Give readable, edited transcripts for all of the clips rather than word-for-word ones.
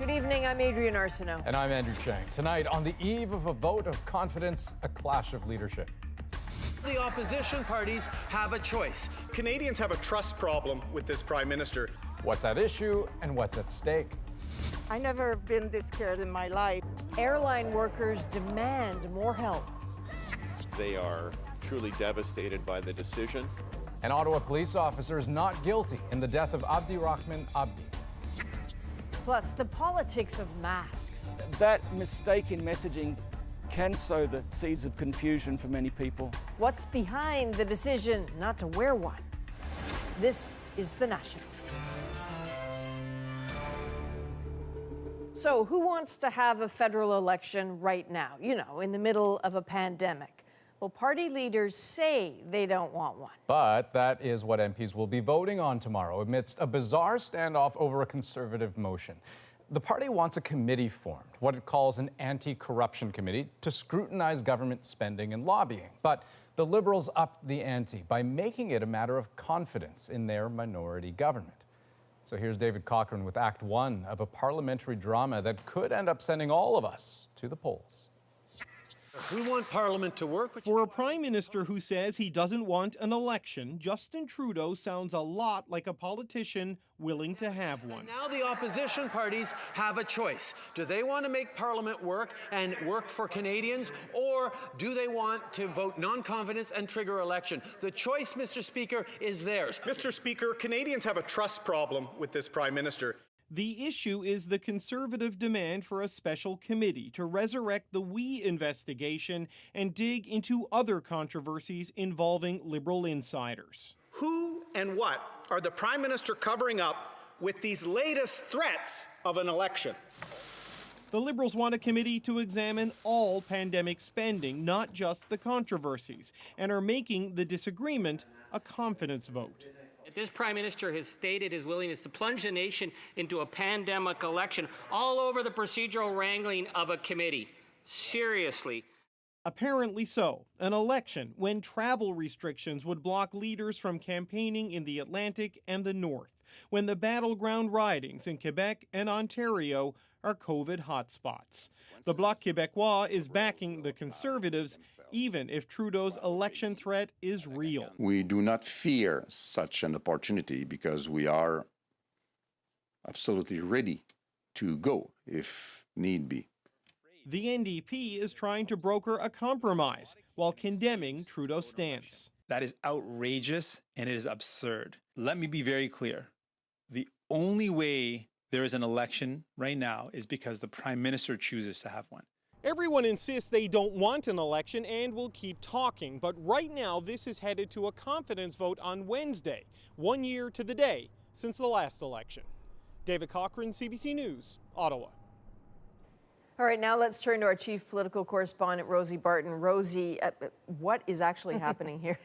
Good evening, I'm Adrian Arsenault. And I'm Andrew Chang. Tonight, on the eve of a vote of confidence, a clash of leadership. The opposition parties have a choice. Canadians have a trust problem with this Prime Minister. What's at issue and what's at stake? I never been this scared in my life. Airline workers demand more help. They are truly devastated by the decision. An Ottawa police officer is not guilty in the death of Abdirahman Abdi. Plus, the politics of masks. That mistaken messaging can sow the seeds of confusion for many people. What's behind the decision not to wear one? This is The National. So, who wants to have a federal election right now? You know, in the middle of a pandemic. Well, party leaders say they don't want one. But that is what MPs will be voting on tomorrow amidst a bizarre standoff over a Conservative motion. The party wants a committee formed, what it calls an anti-corruption committee, to scrutinize government spending and lobbying. But the Liberals upped the ante by making it a matter of confidence in their minority government. So here's David Cochrane with Act 1 of a parliamentary drama that could end up sending all of us to the polls. We want Parliament to work. For a Prime Minister who says he doesn't want an election, Justin Trudeau sounds a lot like a politician willing to have one. And now the opposition parties have a choice. Do they want to make Parliament work and work for Canadians, or do they want to vote non-confidence and trigger election? The choice, Mr. Speaker, is theirs. Mr. Speaker, Canadians have a trust problem with this Prime Minister. The issue is the Conservative demand for a special committee to resurrect the WE investigation and dig into other controversies involving Liberal insiders. Who and what are the Prime Minister covering up with these latest threats of an election? The Liberals want a committee to examine all pandemic spending, not just the controversies, and are making the disagreement a confidence vote. This Prime Minister has stated his willingness to plunge the nation into a pandemic election all over the procedural wrangling of a committee. Seriously. Apparently so. An election when travel restrictions would block leaders from campaigning in the Atlantic and the North, when the battleground ridings in Quebec and Ontario are COVID hotspots. The Bloc Québécois is backing the Conservatives, even if Trudeau's election threat is real. We do not fear such an opportunity because we are absolutely ready to go if need be. The NDP is trying to broker a compromise while condemning Trudeau's stance. That is outrageous and it is absurd. Let me be very clear. The only way there is an election right now is because the Prime Minister chooses to have one. Everyone insists they don't want an election and will keep talking, but right now this is headed to a confidence vote on Wednesday, 1 year to the day since the last election. David Cochrane, CBC News, Ottawa. All right, now let's turn to our chief political correspondent, Rosie Barton. Rosie, what is actually happening here?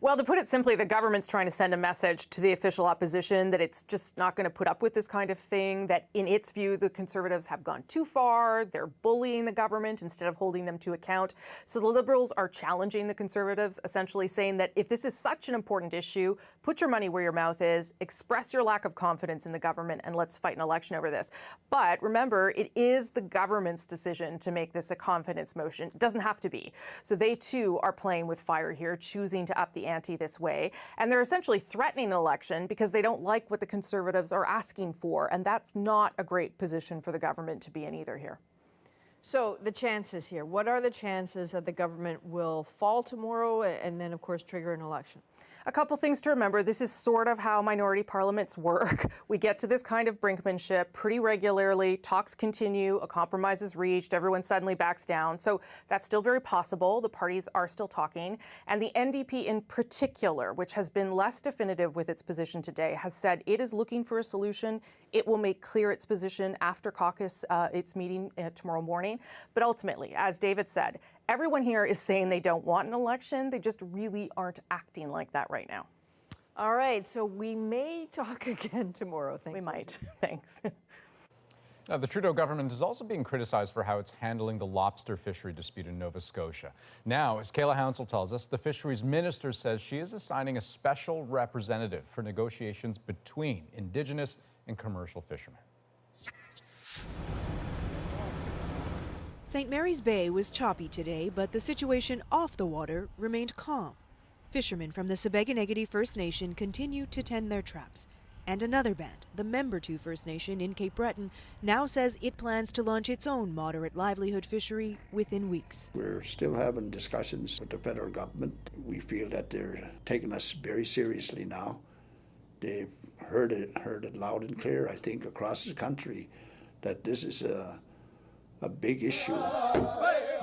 Well, to put it simply, the government's trying to send a message to the official opposition that it's just not going to put up with this kind of thing, that in its view, the Conservatives have gone too far. They're bullying the government instead of holding them to account. So the Liberals are challenging the Conservatives, essentially saying that if this is such an important issue, put your money where your mouth is, express your lack of confidence in the government, and let's fight an election over this. But remember, it is the government's decision to make this a confidence motion. It doesn't have to be. So they too are playing with fire here, choosing to up the ante this way. And they're essentially threatening an election because they don't like what the Conservatives are asking for. And that's not a great position for the government to be in either here. So the chances here, what are the chances that the government will fall tomorrow and then, of course, trigger an election? A couple things to remember. This is sort of how minority parliaments work. We get to this kind of brinkmanship pretty regularly. Talks continue, a compromise is reached, everyone suddenly backs down. So that's still very possible. The parties are still talking. And the NDP in particular, which has been less definitive with its position today, has said it is looking for a solution. It will make clear its position after caucus, its meeting tomorrow morning. But ultimately, as David said, everyone here is saying they don't want an election. They just really aren't acting like that right now. All right, so we may talk again tomorrow. Thanks. We might. Thanks. Now, the Trudeau government is also being criticized for how it's handling the lobster fishery dispute in Nova Scotia. Now, as Kayla Hounsell tells us, the fisheries minister says she is assigning a special representative for negotiations between Indigenous and commercial fishermen. St. Mary's Bay was choppy today, but the situation off the water remained calm. Fishermen from the Sebeganegedy First Nation continue to tend their traps. And another band, the Membertou First Nation in Cape Breton, now says it plans to launch its own moderate livelihood fishery within weeks. We're still having discussions with the federal government. We feel that they're taking us very seriously now. They've heard it loud and clear, I think, across the country, that this is a big issue.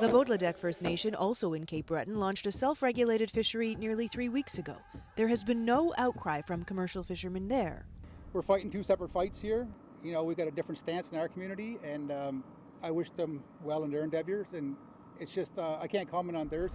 The Bodladek First Nation, also in Cape Breton, launched a self-regulated fishery nearly 3 weeks ago. There has been no outcry from commercial fishermen there. We're fighting two separate fights here. You know, we've got a different stance in our community, and I wish them well in their endeavors, and it's just, I can't comment on theirs.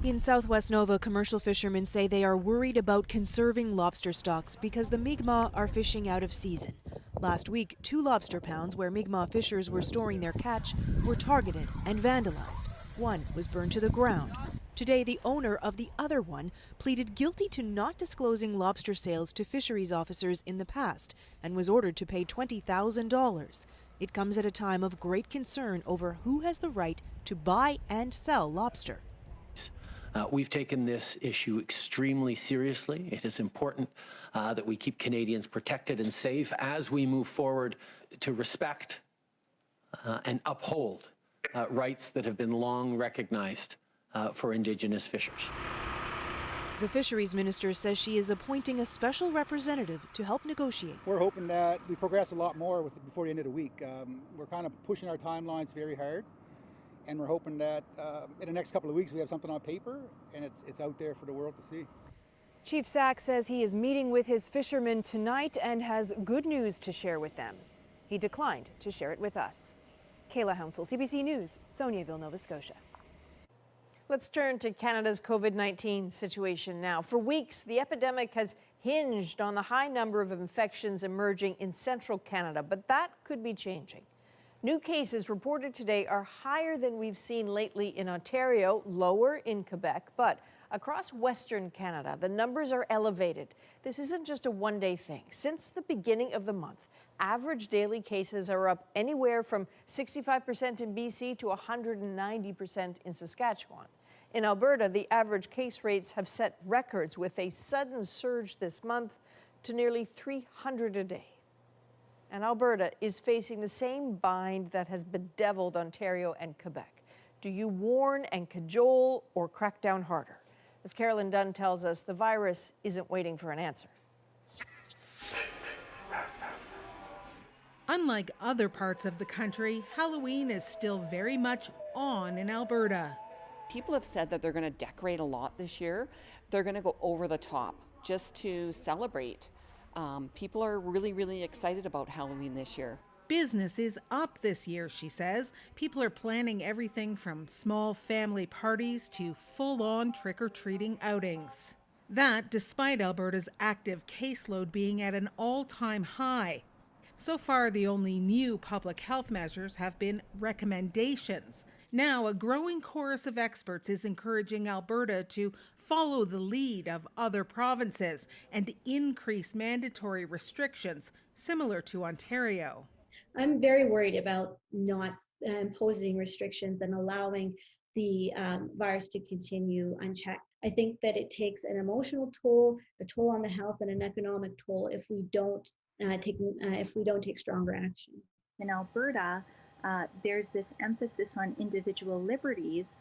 In Southwest Nova, commercial fishermen say they are worried about conserving lobster stocks because the Mi'kmaq are fishing out of season. Last week, 2 lobster pounds where Mi'kmaq fishers were storing their catch were targeted and vandalized. One was burned to the ground. Today, the owner of the other one pleaded guilty to not disclosing lobster sales to fisheries officers in the past and was ordered to pay $20,000. It comes at a time of great concern over who has the right to buy and sell lobster. We've taken this issue extremely seriously. It is important that we keep Canadians protected and safe as we move forward to respect and uphold rights that have been long recognized for Indigenous fishers. The fisheries minister says she is appointing a special representative to help negotiate. We're hoping that we progress a lot more with it before the end of the week. We're kind of pushing our timelines very hard. And we're hoping that in the next couple of weeks we have something on paper and it's out there for the world to see. Chief Sack says he is meeting with his fishermen tonight and has good news to share with them. He declined to share it with us. Kayla Hounsel, CBC News, Soniaville, Nova Scotia. Let's turn to Canada's COVID-19 situation now. For weeks, the epidemic has hinged on the high number of infections emerging in central Canada, but that could be changing. New cases reported today are higher than we've seen lately in Ontario, lower in Quebec, but across Western Canada, the numbers are elevated. This isn't just a one-day thing. Since the beginning of the month, average daily cases are up anywhere from 65% in BC to 190% in Saskatchewan. In Alberta, the average case rates have set records with a sudden surge this month to nearly 300 a day. And Alberta is facing the same bind that has bedeviled Ontario and Quebec. Do you warn and cajole or crack down harder? As Carolyn Dunn tells us, the virus isn't waiting for an answer. Unlike other parts of the country, Halloween is still very much on in Alberta. People have said that they're going to decorate a lot this year. They're going to go over the top just to celebrate. People are really, really excited about Halloween this year. Business is up this year, she says. People are planning everything from small family parties to full-on trick-or-treating outings. That despite Alberta's active caseload being at an all-time high. So far, the only new public health measures have been recommendations. Now, a growing chorus of experts is encouraging Alberta to follow the lead of other provinces and increase mandatory restrictions similar to Ontario. I'm very worried about not imposing restrictions and allowing the virus to continue unchecked. I think that it takes an emotional toll, a toll on the health, and an economic toll if we don't take stronger action. In Alberta, there's this emphasis on individual liberties,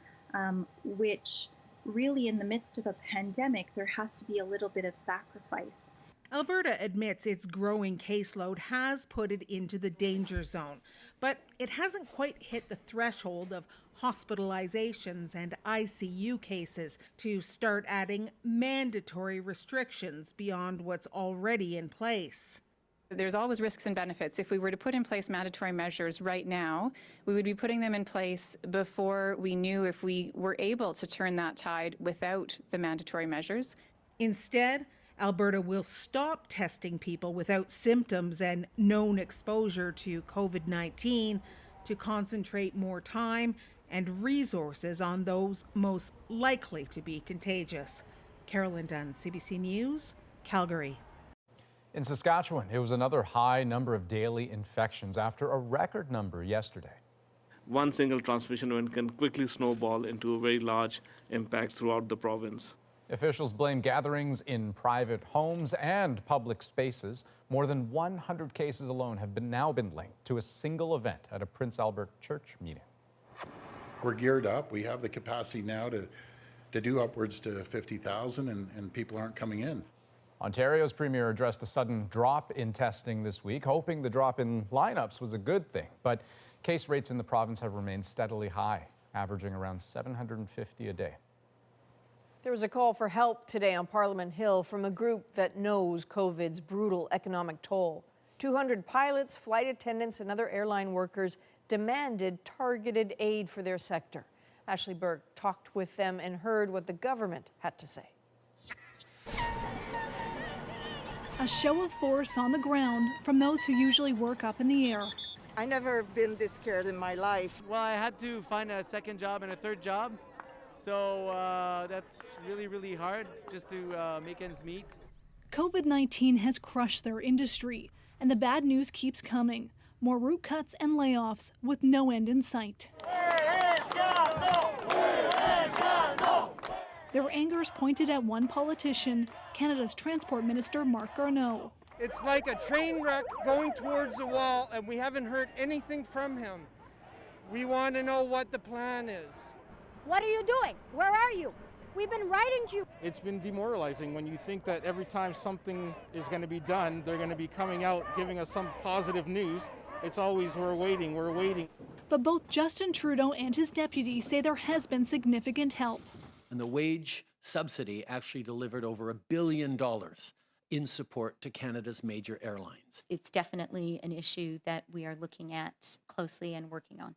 which really in the midst of a pandemic, there has to be a little bit of sacrifice. Alberta admits its growing caseload has put it into the danger zone, but it hasn't quite hit the threshold of hospitalizations and ICU cases to start adding mandatory restrictions beyond what's already in place. There's always risks and benefits. If we were to put in place mandatory measures right now, we would be putting them in place before we knew if we were able to turn that tide without the mandatory measures. Instead, Alberta will stop testing people without symptoms and known exposure to COVID-19 to concentrate more time and resources on those most likely to be contagious. Carolyn Dunn, CBC News, Calgary. In Saskatchewan, it was another high number of daily infections after a record number yesterday. one single transmission event can quickly snowball into a very large impact throughout the province. Officials blame gatherings in private homes and public spaces. More than 100 cases alone have now been linked to a single event at a Prince Albert church meeting. We're geared up. We have the capacity now to do upwards to 50,000, and people aren't coming in. Ontario's premier addressed a sudden drop in testing this week, hoping the drop in lineups was a good thing. But case rates in the province have remained steadily high, averaging around 750 a day. There was a call for help today on Parliament Hill from a group that knows COVID's brutal economic toll. 200 pilots, flight attendants, and other airline workers demanded targeted aid for their sector. Ashley Burke talked with them and heard what the government had to say. A show of force on the ground from those who usually work up in the air. I never been this scared in my life. Well, I had to find a second job and a third job. So that's really, really hard just to make ends meet. COVID-19 has crushed their industry, and the bad news keeps coming. More route cuts and layoffs with no end in sight. Their anger is pointed at one politician, Canada's Transport Minister Marc Garneau. It's like a train wreck going towards the wall, and we haven't heard anything from him. We want to know what the plan is. What are you doing? Where are you? We've been writing to you. It's been demoralizing when you think that every time something is going to be done, they're going to be coming out giving us some positive news. It's always, we're waiting, we're waiting. But both Justin Trudeau and his deputy say there has been significant help. And the wage subsidy actually delivered over $1 billion in support to Canada's major airlines. It's definitely an issue that we are looking at closely and working on.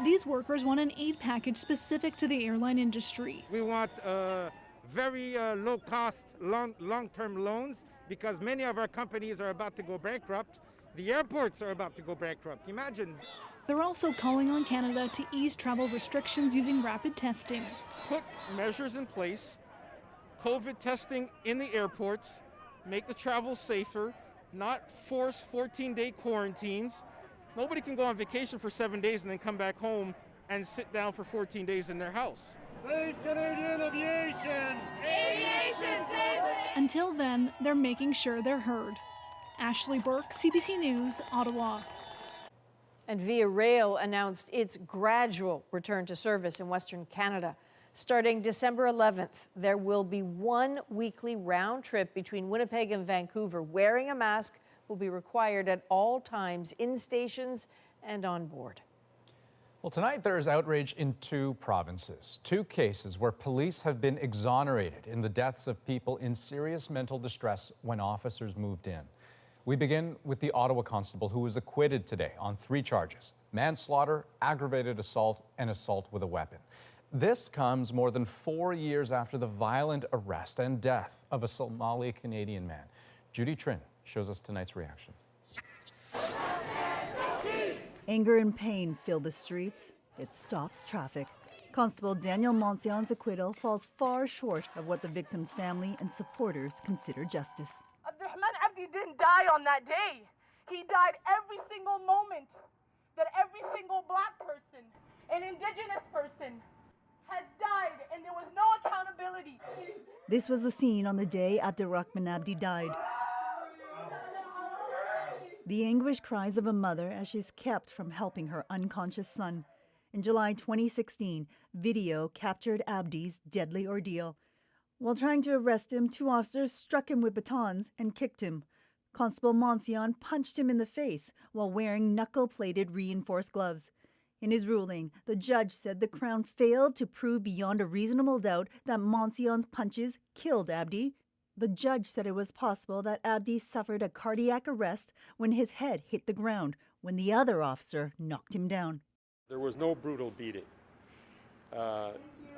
These workers want an aid package specific to the airline industry. We want very low-cost, long-term loans because many of our companies are about to go bankrupt. The airports are about to go bankrupt. Imagine. They're also calling on Canada to ease travel restrictions using rapid testing. Put measures in place, COVID testing in the airports, make the travel safer, not force 14-day quarantines. Nobody can go on vacation for 7 days and then come back home and sit down for 14 days in their house. Save Canadian aviation! Aviation safe! Until then, they're making sure they're heard. Ashley Burke, CBC News, Ottawa. And Via Rail announced its gradual return to service in Western Canada. Starting December 11th, there will be one weekly round trip between Winnipeg and Vancouver. Wearing a mask will be required at all times in stations and on board. Well, tonight there is outrage in two provinces. Two cases where police have been exonerated in the deaths of people in serious mental distress when officers moved in. We begin with the Ottawa constable who was acquitted today on 3 charges: manslaughter, aggravated assault, and assault with a weapon. This comes more than 4 years after the violent arrest and death of a Somali-Canadian man. Judy Trin shows us tonight's reaction. Anger and pain fill the streets. It stops traffic. Constable Daniel Monsion's acquittal falls far short of what the victim's family and supporters consider justice. Abdurrahman Abdi didn't die on that day. He died every single moment that every single Black person, an Indigenous person, has died, and there was no accountability. This was the scene on the day Abdurrahman Abdi died. The anguished cries of a mother as she's kept from helping her unconscious son. In July 2016, video captured Abdi's deadly ordeal. While trying to arrest him, 2 officers struck him with batons and kicked him. Constable Monsion punched him in the face while wearing knuckle-plated reinforced gloves. In his ruling, the judge said the Crown failed to prove beyond a reasonable doubt that Monsion's punches killed Abdi. The judge said it was possible that Abdi suffered a cardiac arrest when his head hit the ground when the other officer knocked him down. There was no brutal beating.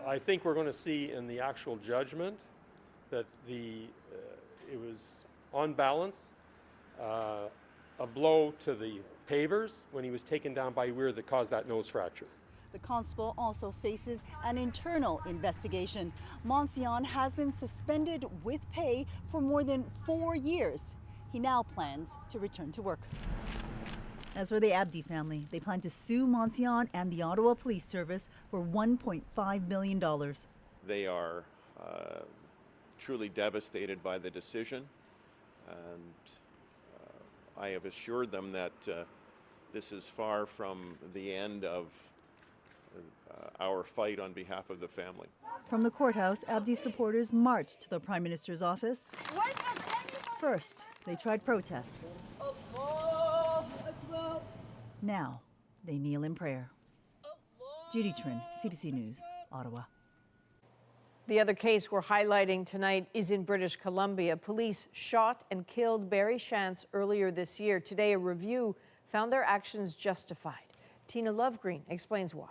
I think we're going to see in the actual judgment that it was on balance, a blow to the pavers when he was taken down by Weir that caused that nose fracture. The constable also faces an internal investigation. Monsion has been suspended with pay for more than 4 years. He now plans to return to work. As for the Abdi family, they plan to sue Monsignor and the Ottawa Police Service for $1.5 million. They are truly devastated by the decision, and I have assured them that this is far from the end of our fight on behalf of the family. From the courthouse, Abdi supporters marched to the Prime Minister's office. First, they tried protests. Now, they kneel in prayer. Judy Trin, CBC News, Ottawa. The other case we're highlighting tonight is in British Columbia. Police shot and killed Barry Shantz earlier this year. Today, a review found their actions justified. Tina Lovegreen explains why.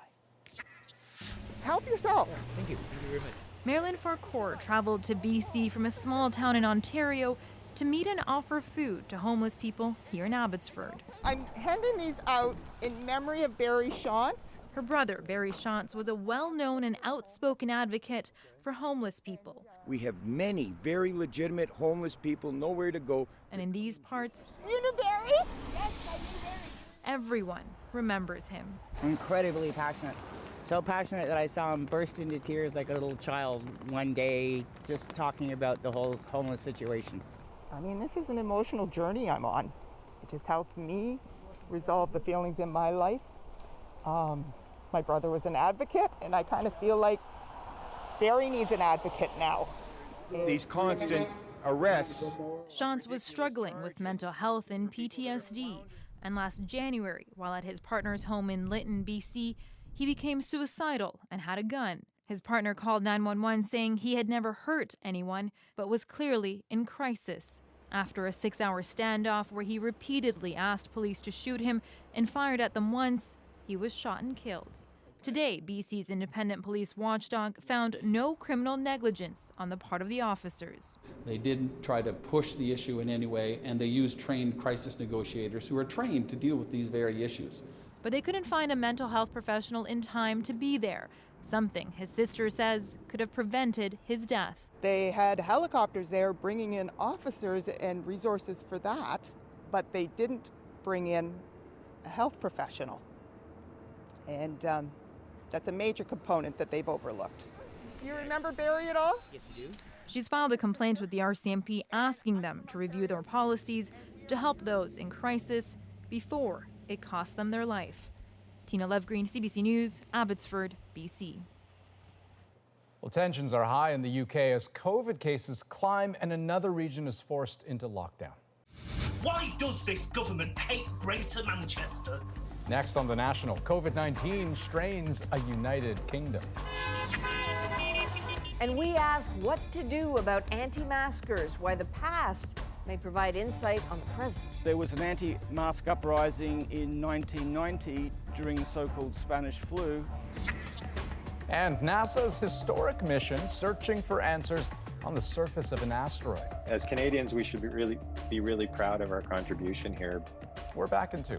Help yourself. Thank you. Thank you very much. Marilyn Farquhar traveled to BC from a small town in Ontario to meet and offer food to homeless people here in Abbotsford. I'm handing these out in memory of Barry Shantz. Her brother, Barry Shantz, was a well-known and outspoken advocate for homeless people. We have many very legitimate homeless people, nowhere to go. And in these parts, You know Barry? Yes, I knew Barry. everyone remembers him. Incredibly passionate. So passionate that I saw him burst into tears like a little child one day, just talking about the whole homeless situation. I mean, this is an emotional journey I'm on. It has helped me resolve the feelings in my life. My brother was an advocate, and I kind of feel like Barry needs an advocate now. These constant arrests. Shantz was struggling with mental health and PTSD, and last January, while at his partner's home in Lytton, BC, he became suicidal and had a gun. His partner called 911 saying he had never hurt anyone, but was clearly in crisis. After a 6-hour standoff where he repeatedly asked police to shoot him and fired at them once, he was shot and killed. Today, BC's independent police watchdog found no criminal negligence on the part of the officers. They didn't try to push the issue in any way, and they used trained crisis negotiators who are trained to deal with these very issues. But they couldn't find a mental health professional in time to be there, something his sister says could have prevented his death. They had helicopters there bringing in officers and resources for that, but they didn't bring in a health professional. And that's a major component that they've overlooked. Do you remember Barry at all? Yes, you do. She's filed a complaint with the RCMP asking them to review their policies to help those in crisis before it costs them their life. Tina Lovegreen, CBC News, Abbotsford, BC. Well, tensions are high in the UK as COVID cases climb and another region is forced into lockdown. Why does this government hate Greater Manchester? Next on The National, COVID-19 strains a united kingdom. And we ask what to do about anti-maskers, why the past may provide insight on the present. There was an anti-mask uprising in 1990 during the so-called Spanish flu. And NASA's historic mission searching for answers on the surface of an asteroid. As Canadians, we should be really proud of our contribution here. We're back in 2.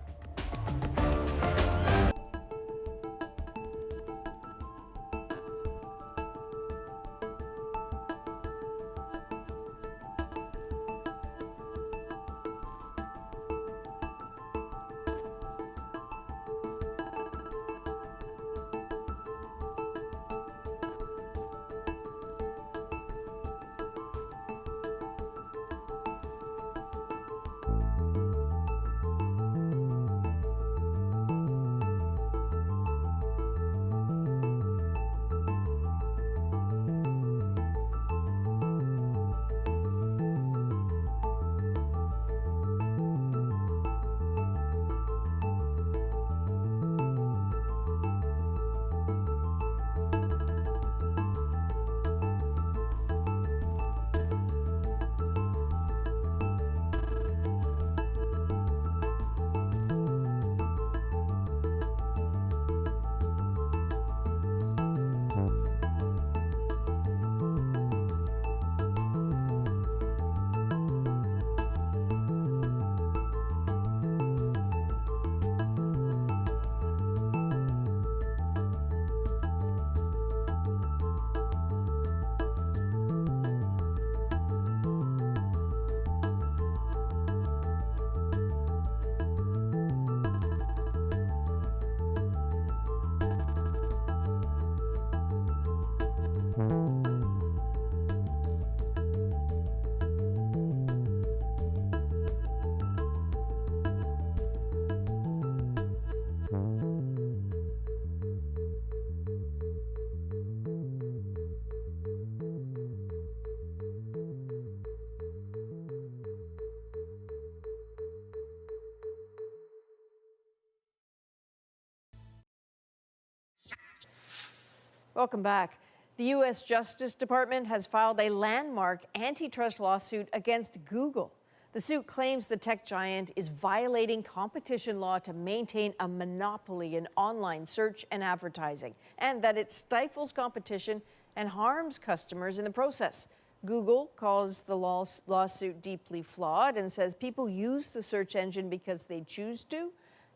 Welcome back. The U.S. Justice Department has filed a landmark antitrust lawsuit against Google. The suit claims the tech giant is violating competition law to maintain a monopoly in online search and advertising, and that it stifles competition and harms customers in the process. Google calls the lawsuit deeply flawed and says people use the search engine because they choose to,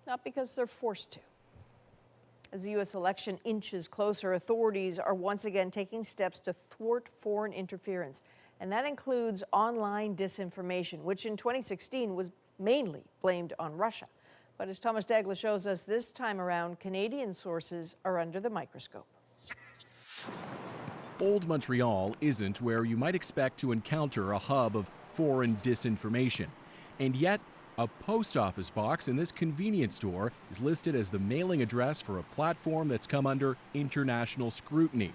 not because they're forced to. As the U.S. election inches closer, authorities are once again taking steps to thwart foreign interference. And that includes online disinformation, which in 2016 was mainly blamed on Russia. But as Thomas Dagla shows us, this time around, Canadian sources are under the microscope. Old Montreal isn't where you might expect to encounter a hub of foreign disinformation. And yet, a post office box in this convenience store is listed as the mailing address for a platform that's come under international scrutiny.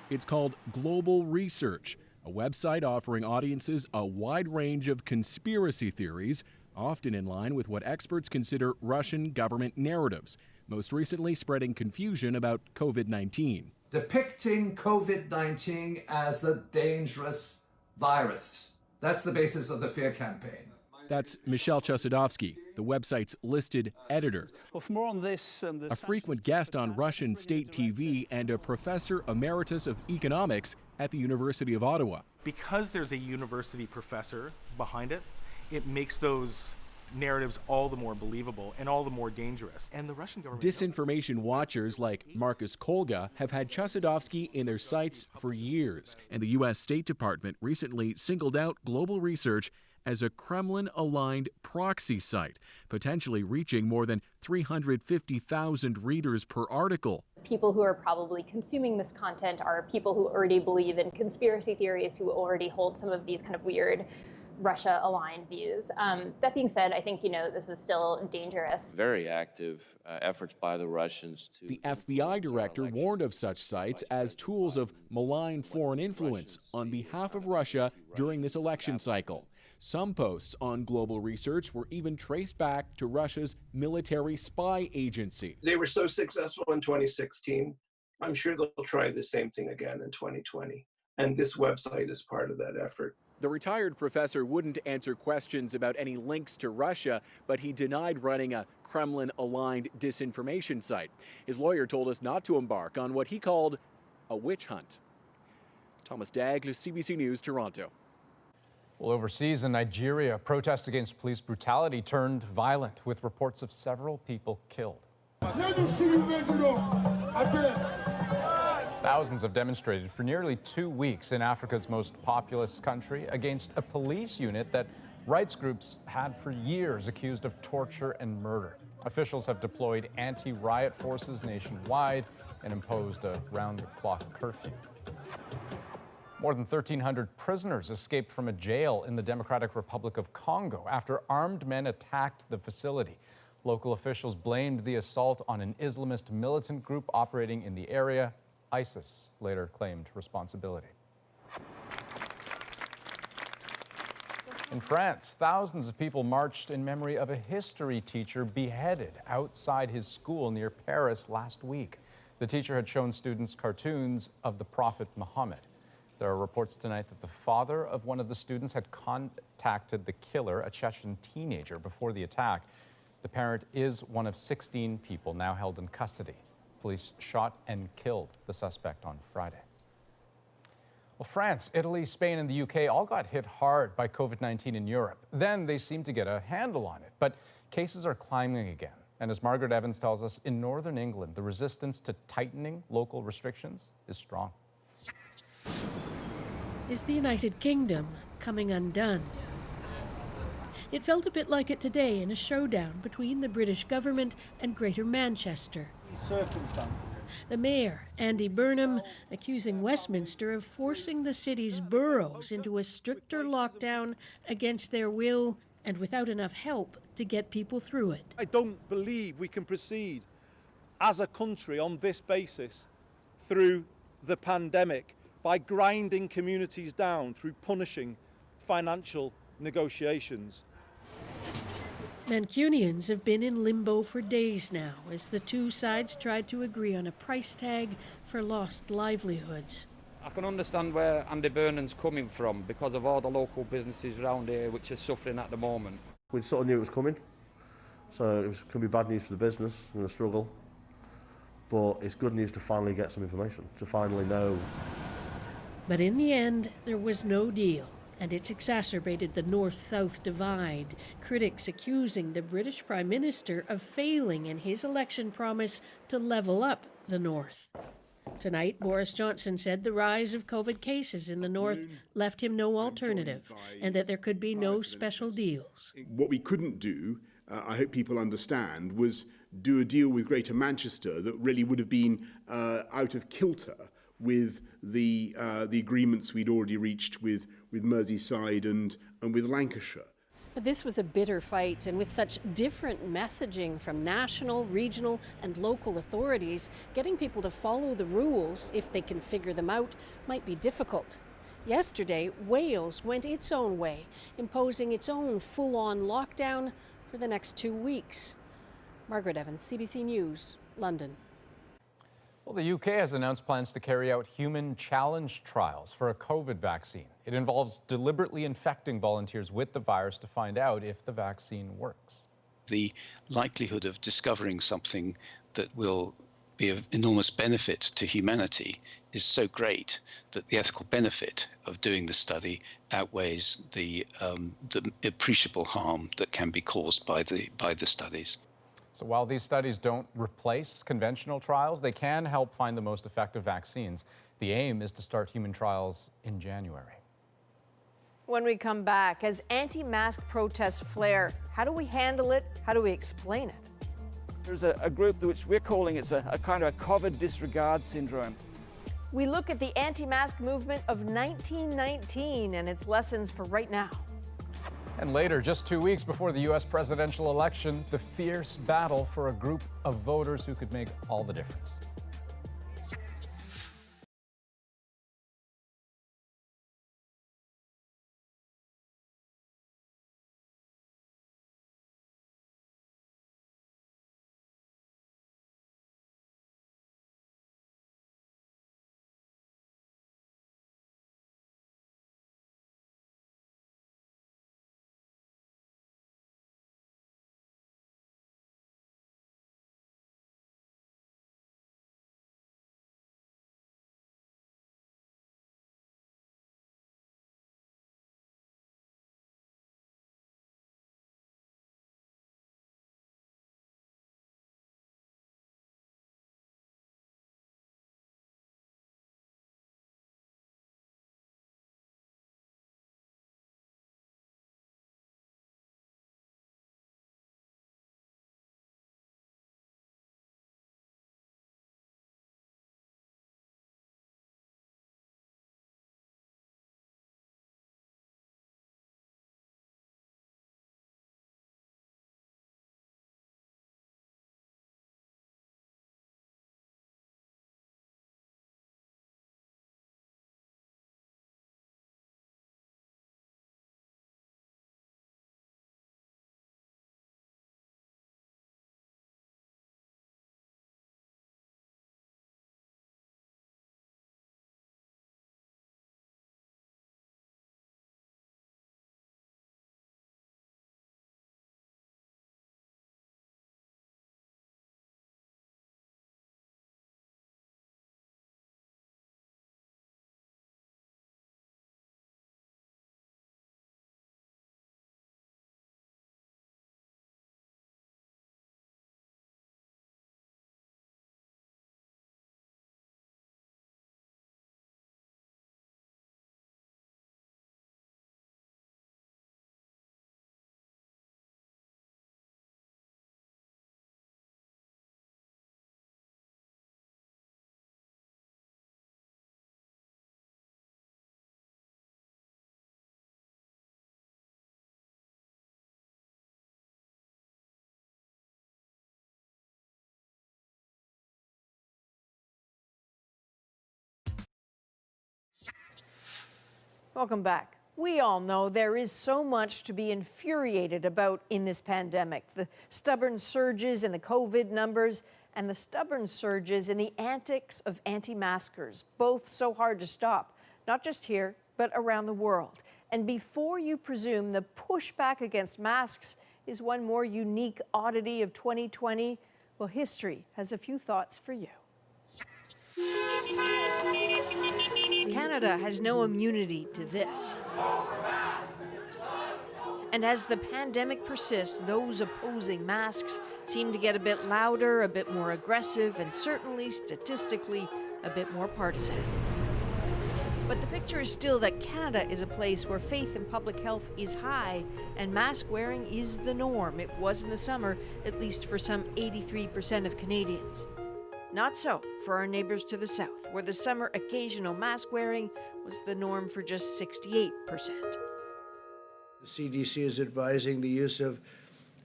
It's called Global Research, a website offering audiences a wide range of conspiracy theories, often in line with what experts consider Russian government narratives, most recently spreading confusion about COVID-19. Depicting COVID-19 as a dangerous virus. That's the basis of the fear campaign. That's Michelle Chosadovsky, the website's listed editor. Well, for more on this and a frequent guest on Russian state TV and a professor emeritus of economics at the University of Ottawa. Because there's a university professor behind it, it makes those narratives all the more believable and all the more dangerous. And the Russian government... Disinformation watchers like Marcus Kolga have had Chosadovsky in their sights for years. And the U.S. State Department recently singled out Global Research as a Kremlin-aligned proxy site, potentially reaching more than 350,000 readers per article. People who are probably consuming this content are people who already believe in conspiracy theories, who already hold some of these kind of weird Russia-aligned views. That being said, I think, this is still dangerous. Very active efforts by the Russians to... The FBI director warned of such sites as tools of malign foreign influence on behalf of Russia during this election cycle. Some posts on Global Research were even traced back to Russia's military spy agency. They were so successful in 2016. I'm sure they'll try the same thing again in 2020. And this website is part of that effort. The retired professor wouldn't answer questions about any links to Russia, but he denied running a Kremlin-aligned disinformation site. His lawyer told us not to embark on what he called a witch hunt. Thomas Dagla, CBC News, Toronto. Well, overseas in Nigeria, protests against police brutality turned violent, with reports of several people killed. Thousands have demonstrated for nearly 2 weeks in Africa's most populous country against a police unit that rights groups had for years accused of torture and murder. Officials have deployed anti-riot forces nationwide and imposed a round-the-clock curfew. More than 1,300 prisoners escaped from a jail in the Democratic Republic of Congo after armed men attacked the facility. Local officials blamed the assault on an Islamist militant group operating in the area. ISIS later claimed responsibility. In France, thousands of people marched in memory of a history teacher beheaded outside his school near Paris last week. The teacher had shown students cartoons of the Prophet Muhammad. There are reports tonight that the father of one of the students had contacted the killer, a Chechen teenager, before the attack. The parent is one of 16 people now held in custody. Police shot and killed the suspect on Friday. Well, France, Italy, Spain, and the UK all got hit hard by COVID-19 in Europe. Then they seemed to get a handle on it, but cases are climbing again. And as Margaret Evans tells us, in Northern England, the resistance to tightening local restrictions is strong. Is the United Kingdom coming undone? It felt a bit like it today in a showdown between the British government and Greater Manchester. Circumstances The mayor, Andy Burnham, accusing Westminster of forcing the city's boroughs into a stricter lockdown against their will and without enough help to get people through it. I don't believe we can proceed as a country on this basis through the pandemic by grinding communities down through punishing financial negotiations. Mancunians have been in limbo for days now as the two sides tried to agree on a price tag for lost livelihoods. I can understand where Andy Burnham's coming from because of all the local businesses around here which are suffering at the moment. We sort of knew it was coming, so it was going to be bad news for the business and the struggle, but it's good news to finally get some information, to finally know. But in the end, there was no deal, and it's exacerbated the north-south divide, critics accusing the British Prime Minister of failing in his election promise to level up the north. Tonight, Boris Johnson said the rise of COVID cases in the north left him no alternative, and that there could be no special deals. What we couldn't do, I hope people understand, was do a deal with Greater Manchester that really would have been out of kilter with the agreements we'd already reached with Merseyside and with Lancashire. But this was a bitter fight, and with such different messaging from national, regional and local authorities, getting people to follow the rules, if they can figure them out, might be difficult. Yesterday, Wales went its own way, imposing its own full-on lockdown for the next 2 weeks. Margaret Evans, CBC News, London. Well, the UK has announced plans to carry out human challenge trials for a COVID vaccine. It involves deliberately infecting volunteers with the virus to find out if the vaccine works. The likelihood of discovering something that will be of enormous benefit to humanity is so great that the ethical benefit of doing the study outweighs the appreciable harm that can be caused by the studies. So while these studies don't replace conventional trials, they can help find the most effective vaccines. The aim is to start human trials in January. When we come back, as anti-mask protests flare, how do we handle it? How do we explain it? There's a group which we're calling it's a kind of a COVID disregard syndrome. We look at the anti-mask movement of 1919 and its lessons for right now. And later, just 2 weeks before the U.S. presidential election, the fierce battle for a group of voters who could make all the difference. Welcome back. We all know there is so much to be infuriated about in this pandemic. The stubborn surges in the COVID numbers and the stubborn surges in the antics of anti-maskers, both so hard to stop, not just here, but around the world. And before you presume the pushback against masks is one more unique oddity of 2020, well, history has a few thoughts for you. Canada has no immunity to this. And as the pandemic persists, those opposing masks seem to get a bit louder, a bit more aggressive, and certainly statistically a bit more partisan. But the picture is still that Canada is a place where faith in public health is high and mask wearing is the norm. It was in the summer, at least for some 83% of Canadians. Not so for our neighbors to the south, where the summer occasional mask wearing was the norm for just 68%. The CDC is advising the use of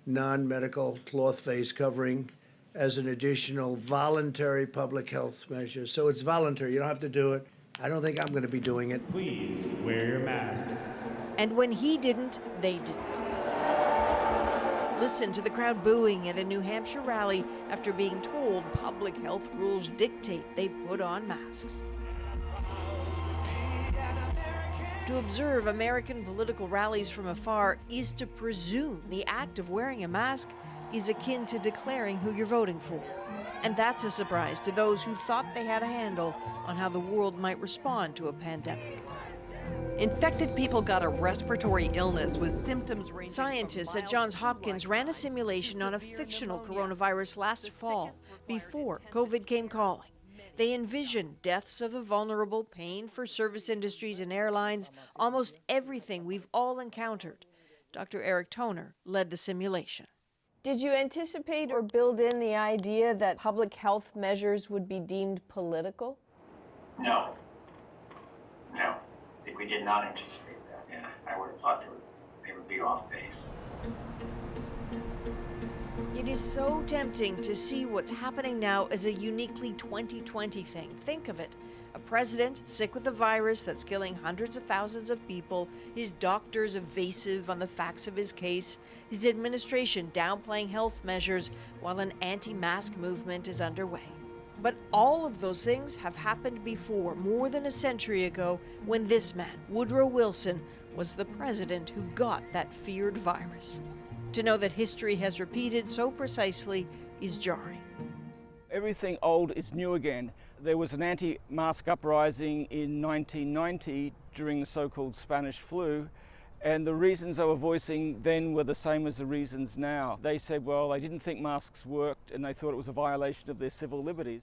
non-medical cloth face covering as an additional voluntary public health measure. So it's voluntary, you don't have to do it. I don't think I'm going to be doing it. Please wear your masks. And when he didn't, they didn't. Listen to the crowd booing at a New Hampshire rally after being told public health rules dictate they put on masks. To observe American political rallies from afar is to presume the act of wearing a mask is akin to declaring who you're voting for. And that's a surprise to those who thought they had a handle on how the world might respond to a pandemic. Infected people got a respiratory illness with symptoms ranging. Scientists at Johns Hopkins ran a simulation on a fictional coronavirus last fall, before COVID came calling. They envisioned deaths of the vulnerable, pain for service industries and airlines, almost everything we've all encountered. Dr. Eric Toner led the simulation. Did you anticipate or build in the idea that public health measures would be deemed political? No. I think we did not anticipate that. Yeah, I would have thought they would be off base. It is so tempting to see what's happening now as a uniquely 2020 thing. Think of it. A president sick with a virus that's killing hundreds of thousands of people, his doctors evasive on the facts of his case, his administration downplaying health measures while an anti-mask movement is underway. But all of those things have happened before, more than a century ago, when this man, Woodrow Wilson, was the president who got that feared virus. To know that history has repeated so precisely is jarring. Everything old is new again. There was an anti-mask uprising in 1990 during the so-called Spanish flu, and the reasons they were voicing then were the same as the reasons now. They said, well, they didn't think masks worked and they thought it was a violation of their civil liberties.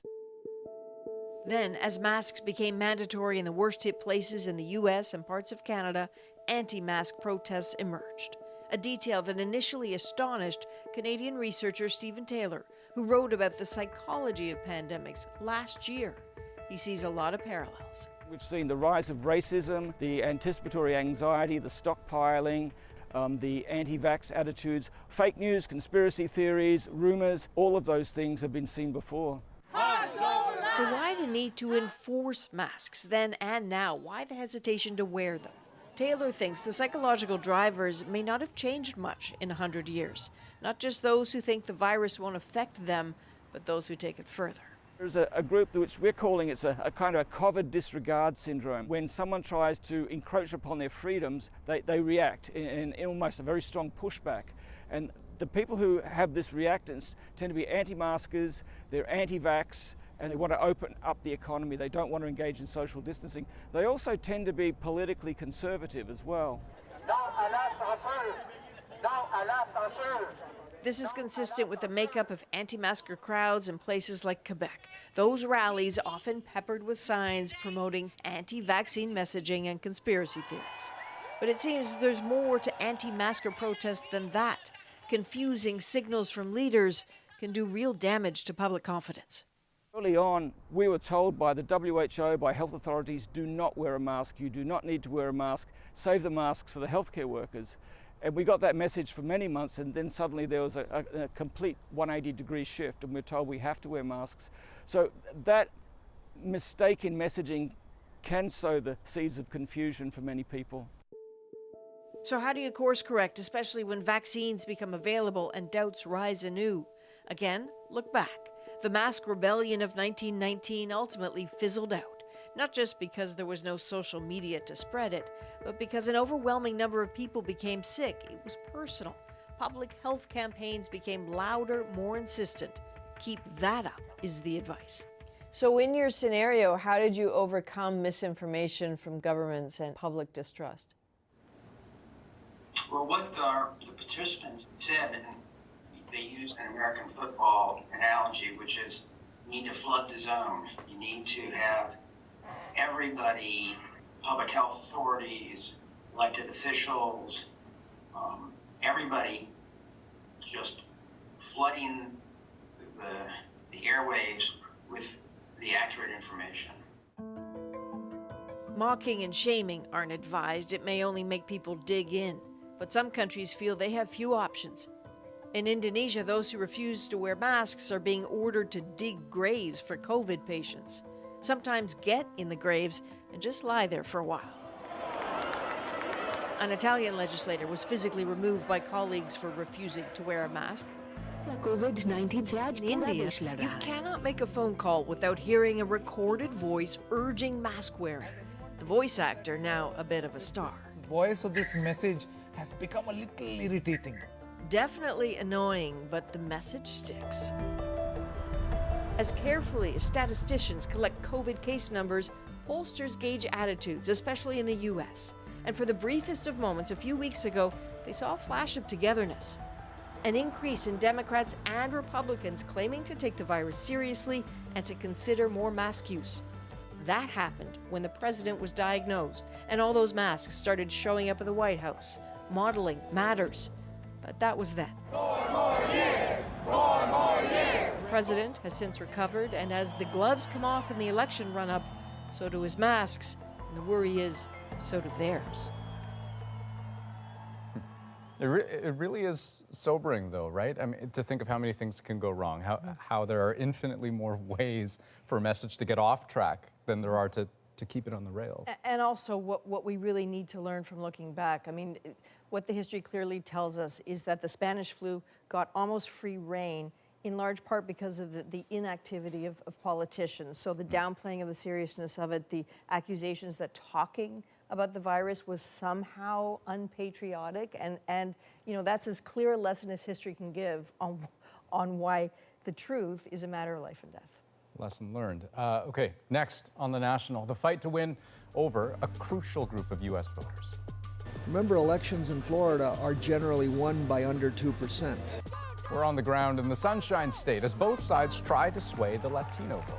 Then, as masks became mandatory in the worst-hit places in the US and parts of Canada, anti-mask protests emerged. A detail that initially astonished Canadian researcher Stephen Taylor, who wrote about the psychology of pandemics last year. He sees a lot of parallels. We've seen the rise of racism, the anticipatory anxiety, the stockpiling, the anti-vax attitudes, fake news, conspiracy theories, rumors, all of those things have been seen before. So why the need to enforce masks then and now? Why the hesitation to wear them? Taylor thinks the psychological drivers may not have changed much in 100 years. Not just those who think the virus won't affect them, but those who take it further. There's a group which we're calling it's a kind of a COVID disregard syndrome. When someone tries to encroach upon their freedoms, they react in almost a very strong pushback. And the people who have this reactance tend to be anti-maskers, they're anti-vax, and they want to open up the economy. They don't want to engage in social distancing. They also tend to be politically conservative as well. This is consistent with the makeup of anti-masker crowds in places like Quebec. Those rallies often peppered with signs promoting anti-vaccine messaging and conspiracy theories. But it seems there's more to anti-masker protests than that. Confusing signals from leaders can do real damage to public confidence. Early on, we were told by the WHO, by health authorities, do not wear a mask, you do not need to wear a mask, save the masks for the healthcare workers. And we got that message for many months, and then suddenly there was a complete 180-degree shift, and we're told we have to wear masks. So that mistake in messaging can sow the seeds of confusion for many people. So how do you course correct, especially when vaccines become available and doubts rise anew? Again, look back. The mask rebellion of 1919 ultimately fizzled out, not just because there was no social media to spread it, but because an overwhelming number of people became sick. It was personal. Public health campaigns became louder, more insistent. Keep that up, is the advice. So in your scenario, how did you overcome misinformation from governments and public distrust? Well, what the participants said, and they used an American football analogy, which is you need to flood the zone. You need to have everybody, public health authorities, elected officials, everybody just flooding the airwaves with the accurate information. Mocking and shaming aren't advised. It may only make people dig in. But some countries feel they have few options. In Indonesia, those who refuse to wear masks are being ordered to dig graves for COVID patients. Sometimes get in the graves and just lie there for a while. An Italian legislator was physically removed by colleagues for refusing to wear a mask. In India, you cannot make a phone call without hearing a recorded voice urging mask wearing. The voice actor, now a bit of a star. The voice of this message has become a little irritating. Definitely annoying, but the message sticks. As carefully as statisticians collect COVID case numbers, pollsters gauge attitudes, especially in the US. And for the briefest of moments a few weeks ago, they saw a flash of togetherness. An increase in Democrats and Republicans claiming to take the virus seriously and to consider more mask use. That happened when the president was diagnosed and all those masks started showing up at the White House. Modeling matters. But that was then. 4 more years! 4 more years! The president has since recovered, and as the gloves come off in the election run-up, so do his masks. And the worry is, so do theirs. It really is sobering, though, right? I mean, to think of how many things can go wrong, how there are infinitely more ways for a message to get off track than there are to keep it on the rails. And also what we really need to learn from looking back. I mean, what the history clearly tells us is that the Spanish flu got almost free rein, in large part because of the inactivity of politicians. So the downplaying of the seriousness of it, the accusations that talking about the virus was somehow unpatriotic, and you know, that's as clear a lesson as history can give on why the truth is a matter of life and death. Lesson learned. Okay, next on The National, the fight to win over a crucial group of U.S. voters. Remember, elections in Florida are generally won by under 2%. We're on the ground in the Sunshine State as both sides try to sway the Latino vote.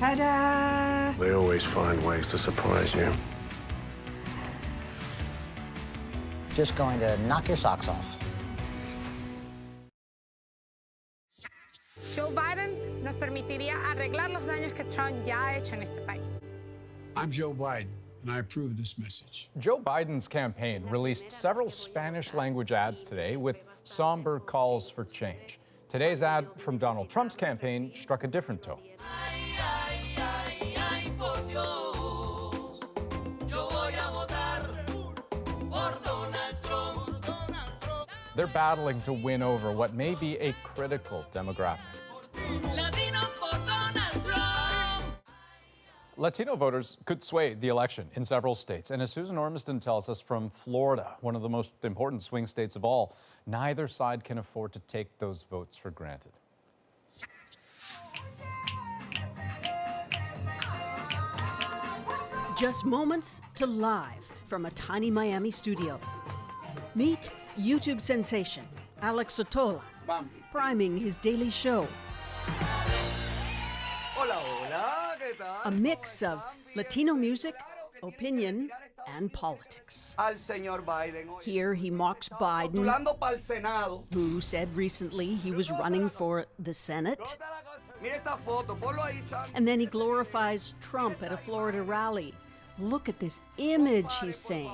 Ta-da! They always find ways to surprise you. Just going to knock your socks off. Joe Biden nos permitiría arreglar los daños que Trump ya ha hecho en este país. I'm Joe Biden, and I approve this message. Joe Biden's campaign released several Spanish-language ads today with somber calls for change. Today's ad from Donald Trump's campaign struck a different tone. They're battling to win over what may be a critical demographic. Latino voters could sway the election in several states. And as Susan Ormiston tells us from Florida, one of the most important swing states of all, neither side can afford to take those votes for granted. Just moments to live from a tiny Miami studio. Meet YouTube sensation Alex Sotola, priming his daily show. A mix of Latino music, opinion, and politics. Here he mocks Biden, who said recently he was running for the Senate. And then he glorifies Trump at a Florida rally. Look at this image, he's saying.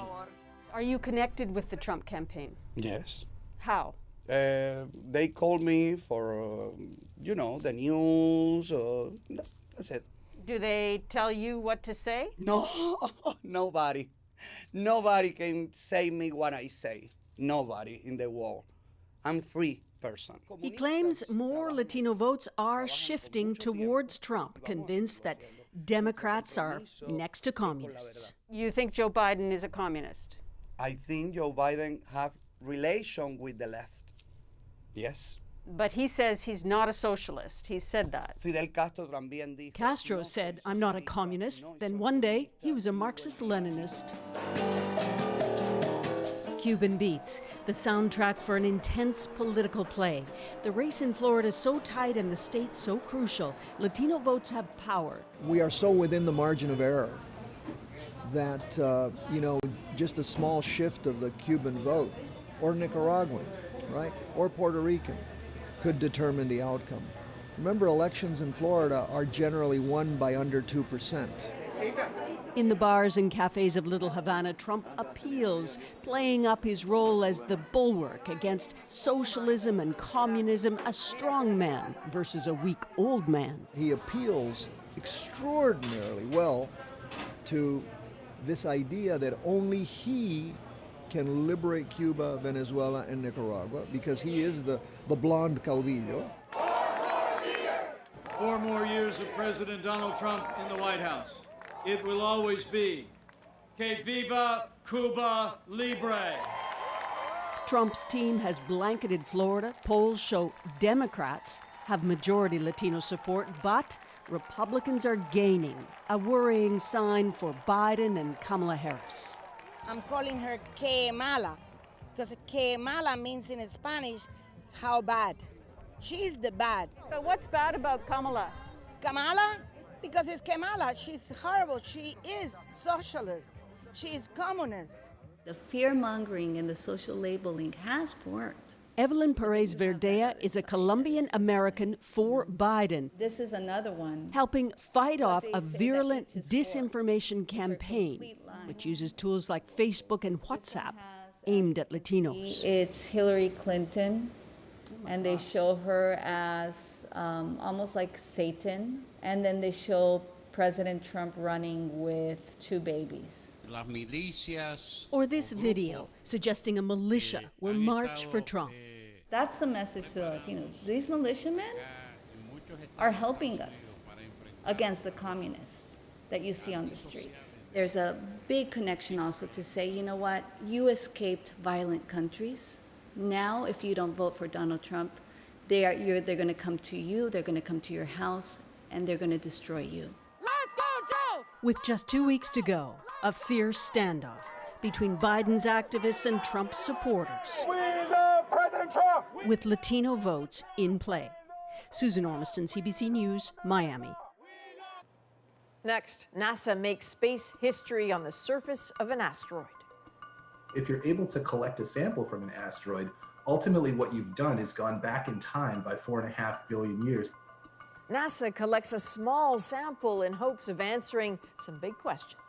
Are you connected with the Trump campaign? Yes. How? They called me for, the news. That's it. Do they tell you what to say? No, nobody. Nobody can say me what I say. Nobody in the world. I'm free person. He claims more Latino votes are shifting towards Trump, convinced that Democrats are next to communists. You think Joe Biden is a communist? I think Joe Biden have relation with the left. Yes. But he says he's not a socialist. He said that. Fidel Castro también dijo. Castro said, I'm not a communist. Then one day, he was a Marxist-Leninist. Cuban Beats, the soundtrack for an intense political play. The race in Florida is so tight and the state so crucial. Latino votes have power. We are so within the margin of error that, just a small shift of the Cuban vote, or Nicaraguan, right, or Puerto Rican, could determine the outcome. Remember, elections in Florida are generally won by under 2%. In the bars and cafes of Little Havana, Trump appeals, playing up his role as the bulwark against socialism and communism, a strong man versus a weak old man. He appeals extraordinarily well to this idea that only he can liberate Cuba, Venezuela, and Nicaragua because he is the blonde caudillo. 4 more years of President Donald Trump in the White House. It will always be Que viva Cuba Libre. Trump's team has blanketed Florida. Polls show Democrats have majority Latino support, but Republicans are gaining, a worrying sign for Biden and Kamala Harris. I'm calling her Que Mala, because Que Mala means in Spanish, how bad. She's the bad. But what's bad about Kamala? Kamala? Because it's Kamala. She's horrible. She is socialist. She is communist. The fear-mongering and the social labeling has worked. Evelyn Perez Verdea is a Colombian-American for Biden. This is another one. Helping fight off a virulent disinformation campaign, which uses tools like Facebook and WhatsApp, aimed at Latinos. It's Hillary Clinton, and they show her as almost like Satan, and then they show President Trump running with 2 babies. Or this video suggesting a militia will march for Trump. That's the message to the Latinos. These militiamen are helping us against the communists that you see on the streets. There's a big connection also to say, you know what, you escaped violent countries. Now, if you don't vote for Donald Trump, they're going to come to you, they're going to come to your house, and they're going to destroy you. Let's go, Joe! With just 2 weeks to go, a fierce standoff between Biden's activists and Trump's supporters. We love President Trump! With Latino votes in play. Susan Ormiston, CBC News, Miami. Next, NASA makes space history on the surface of an asteroid. If you're able to collect a sample from an asteroid, ultimately what you've done is gone back in time by 4.5 billion years. NASA collects a small sample in hopes of answering some big questions.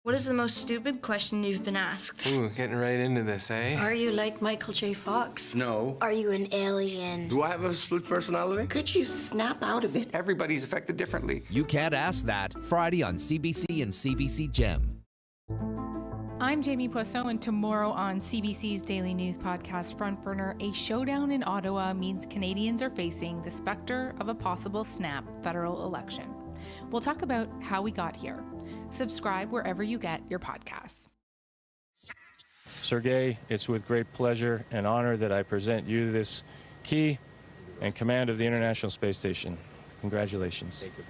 What is the most stupid question you've been asked? Ooh, getting right into this, eh? Are you like Michael J. Fox? No. Are you an alien? Do I have a split personality? Could you snap out of it? Everybody's affected differently. You Can't Ask That, Friday on CBC and CBC Gem. I'm Jamie Poisson, and tomorrow on CBC's daily news podcast Front Burner, a showdown in Ottawa means Canadians are facing the specter of a possible snap federal election. We'll talk about how we got here. Subscribe wherever you get your podcasts. Sergei, it's with great pleasure and honor that I present you this key and command of the International Space Station. Congratulations. Thank you.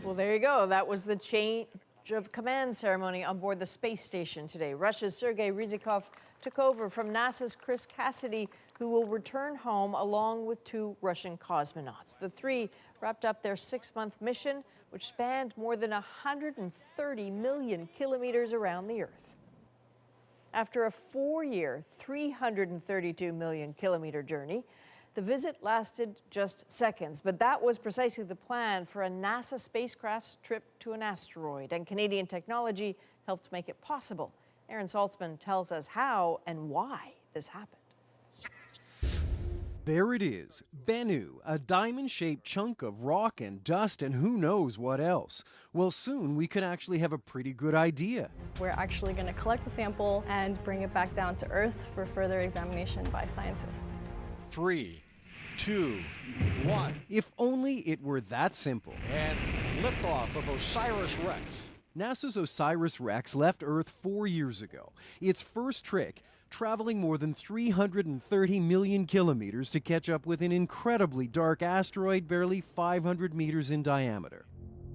Well, there you go. That was the change of command ceremony on board the space station today. Russia's Sergei Ryzhikov took over from NASA's Chris Cassidy, who will return home along with 2 Russian cosmonauts. The 3 wrapped up their 6-month mission, which spanned more than 130 million kilometers around the Earth. After a 4-year, 332 million kilometer journey, The visit lasted just seconds, but that was precisely the plan for a NASA spacecraft's trip to an asteroid, and Canadian technology helped make it possible. Aaron Saltzman tells us how and why this happened. There it is, Bennu, a diamond-shaped chunk of rock and dust and who knows what else. Well, soon we could actually have a pretty good idea. We're actually going to collect a sample and bring it back down to Earth for further examination by scientists. 3, 2, 1. If only it were that simple. And liftoff of OSIRIS-REx. NASA's OSIRIS-REx left Earth 4 years ago. Its first trick, traveling more than 330 million kilometers to catch up with an incredibly dark asteroid barely 500 meters in diameter.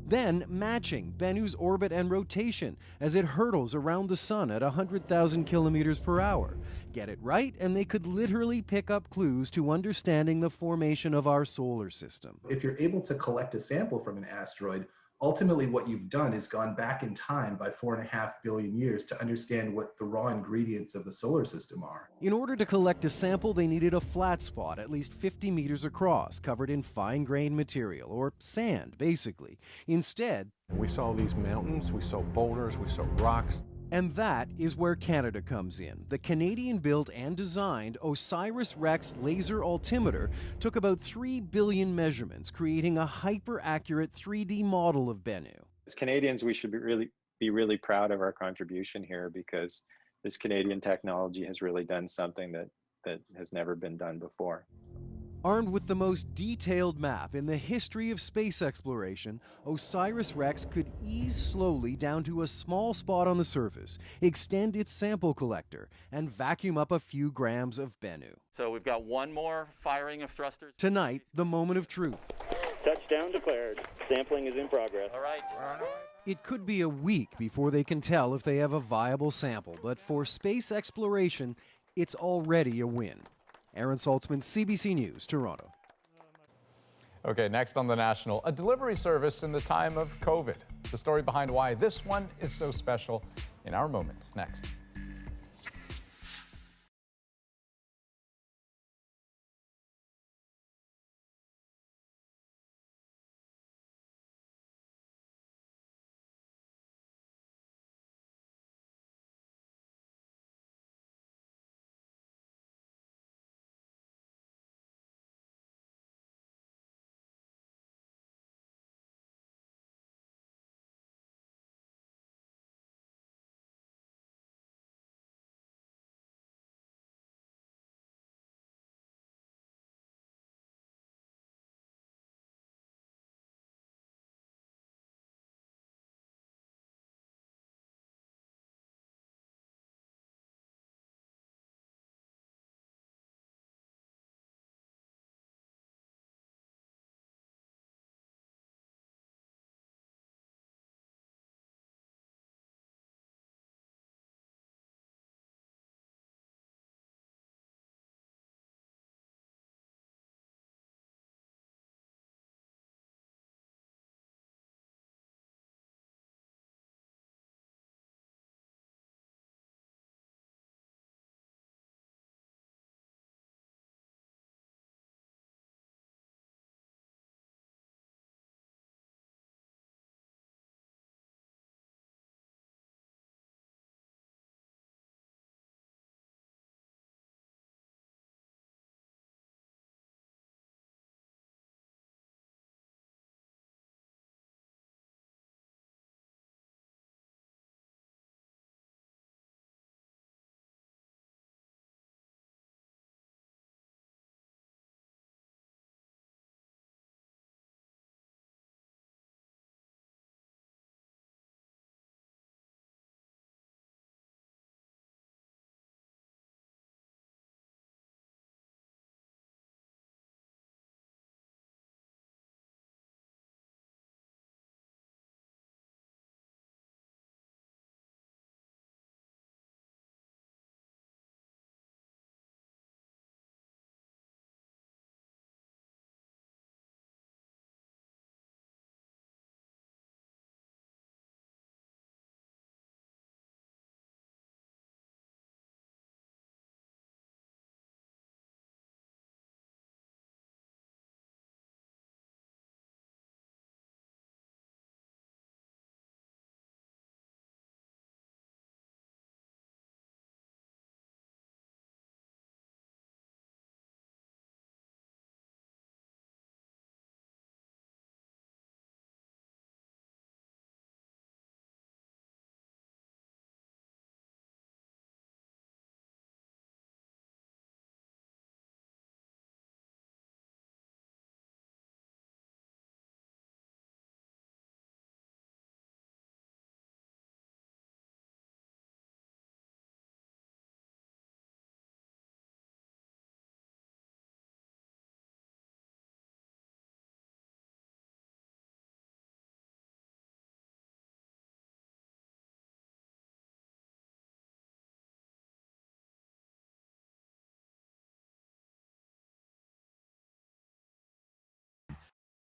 Then matching Bennu's orbit and rotation as it hurtles around the sun at 100,000 kilometers per hour. Get it right, and they could literally pick up clues to understanding the formation of our solar system. If you're able to collect a sample from an asteroid, ultimately what you've done is gone back in time by 4.5 billion years to understand what the raw ingredients of the solar system are. In order to collect a sample, they needed a flat spot at least 50 meters across, covered in fine-grained material, or sand, basically. Instead, we saw these mountains, we saw boulders, we saw rocks. And that is where Canada comes in. The Canadian-built and designed OSIRIS-REx laser altimeter took about 3 billion measurements, creating a hyper-accurate 3D model of Bennu. As Canadians, we should be really proud of our contribution here, because this Canadian technology has really done something that has never been done before. Armed with the most detailed map in the history of space exploration, OSIRIS-REx could ease slowly down to a small spot on the surface, extend its sample collector, and vacuum up a few grams of Bennu. So we've got one more firing of thrusters. Tonight, the moment of truth. Touchdown declared. Sampling is in progress. All right. It could be a week before they can tell if they have a viable sample, but for space exploration, it's already a win. Aaron Saltzman, CBC News, Toronto. Okay, next on The National, a delivery service in the time of COVID. The story behind why this one is so special in our moment, next.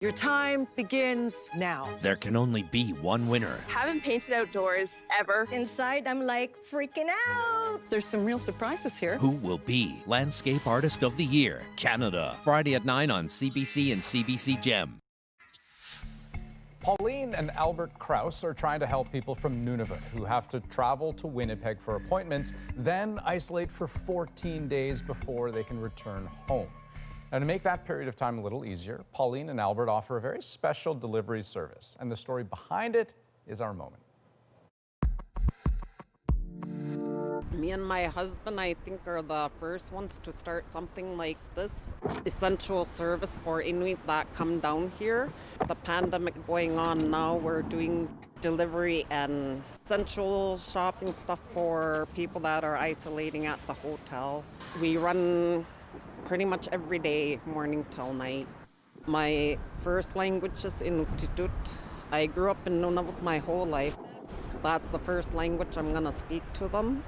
Your time begins now. There can only be one winner. Haven't painted outdoors ever. Inside, I'm like freaking out. There's some real surprises here. Who will be Landscape Artist of the Year, Canada? Friday at 9 on CBC and CBC Gem. Pauline and Albert Kraus are trying to help people from Nunavut who have to travel to Winnipeg for appointments, then isolate for 14 days before they can return home. Now, to make that period of time a little easier, Pauline and Albert offer a very special delivery service, and the story behind it is our moment. Me and my husband, I think, are the first ones to start something like this. Essential service for Inuit that come down here. The pandemic going on now, we're doing delivery and essential shopping stuff for people that are isolating at the hotel. We run pretty much every day, morning till night. My first language is Inuktitut. I grew up in Nunavut my whole life. That's the first language I'm gonna speak to them.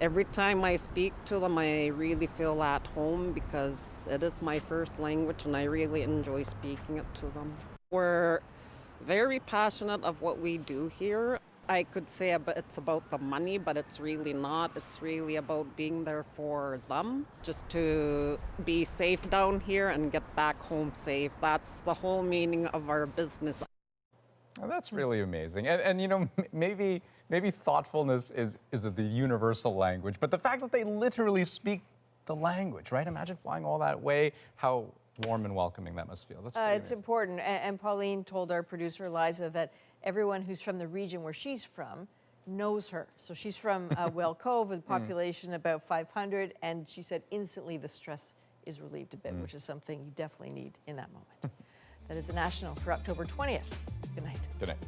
Every time I speak to them, I really feel at home because it is my first language and I really enjoy speaking it to them. We're very passionate of what we do here. I could say it's about the money, but it's really not. It's really about being there for them, just to be safe down here and get back home safe. That's the whole meaning of our business. Well, that's really amazing. And you know, maybe thoughtfulness is the universal language, but the fact that they literally speak the language, right? Imagine flying all that way, how warm and welcoming that must feel. That's it's important. And Pauline told our producer, Eliza, that everyone who's from the region where she's from knows her. So she's from Whale Cove with a population about 500, and she said instantly the stress is relieved a bit, which is something you definitely need in that moment. That is the National for October 20th. Good night. Good night.